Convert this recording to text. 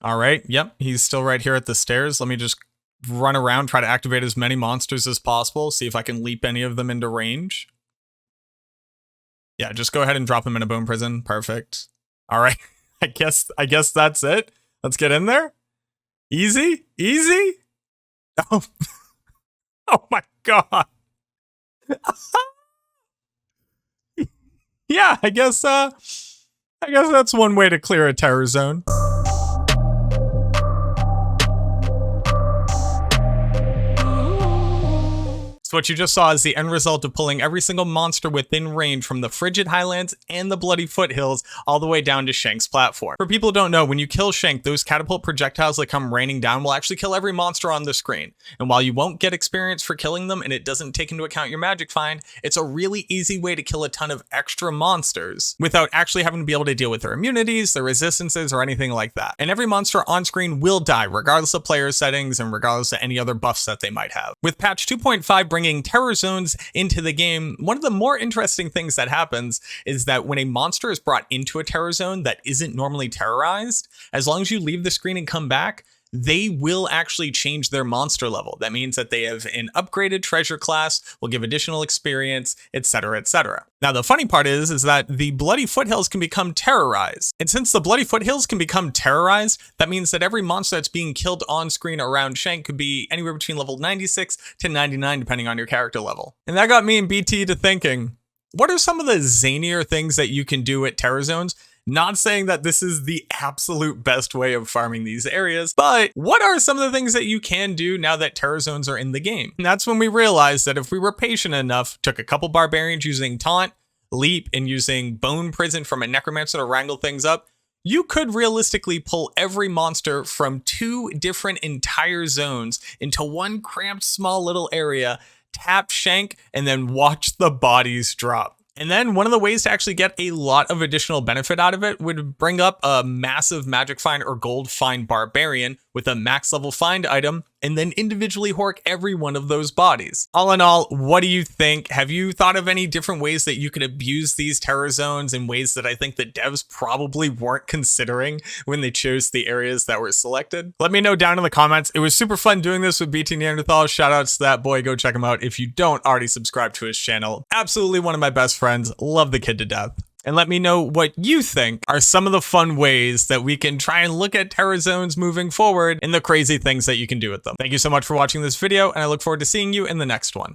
All right, yep, he's still right here at the stairs. Let me just run around, try to activate as many monsters as possible, see if I can leap any of them into range. Yeah, just go ahead and drop him in a bone prison. Perfect. All right, I guess that's it. Let's get in there. Easy, easy. Oh, oh my god. Yeah, I guess that's one way to clear a terror zone. What you just saw is the end result of pulling every single monster within range from the Frigid Highlands and the bloody Foothills all the way down to Shenk's platform. For people who don't know, when you kill Shenk, those catapult projectiles that come raining down will actually kill every monster on the screen. And while you won't get experience for killing them and it doesn't take into account your magic find, it's a really easy way to kill a ton of extra monsters without actually having to be able to deal with their immunities, their resistances, or anything like that. And every monster on screen will die regardless of player settings and regardless of any other buffs that they might have. With patch 2.5 bringing terror zones into the game, one of the more interesting things that happens is that when a monster is brought into a terror zone that isn't normally terrorized, as long as you leave the screen and come back, they will actually change their monster level. That means that they have an upgraded treasure class, will give additional experience, etc., etc. Now, the funny part is that the Bloody Foothills can become terrorized. And since the Bloody Foothills can become terrorized, that means that every monster that's being killed on screen around Shenk could be anywhere between level 96 to 99, depending on your character level. And that got me and BT to thinking, what are some of the zanier things that you can do at terror zones? Not saying that this is the absolute best way of farming these areas, but what are some of the things that you can do now that terror zones are in the game? And that's when we realized that if we were patient enough, took a couple barbarians using taunt, leap, and using bone prison from a necromancer to wrangle things up, you could realistically pull every monster from 2 different entire zones into one cramped small little area, tap Shenk, and then watch the bodies drop. And then one of the ways to actually get a lot of additional benefit out of it would bring up a massive magic find or gold find barbarian with a max level find item, and then individually Hork every one of those bodies. All in all, what do you think? Have you thought of any different ways that you could abuse these terror zones in ways that I think the devs probably weren't considering when they chose the areas that were selected? Let me know down in the comments. It was super fun doing this with BTNeandertha1. Shout outs to that boy. Go check him out if you don't already subscribe to his channel. Absolutely one of my best friends. Love the kid to death. And let me know what you think are some of the fun ways that we can try and look at terror zones moving forward and the crazy things that you can do with them. Thank you so much for watching this video, and I look forward to seeing you in the next one.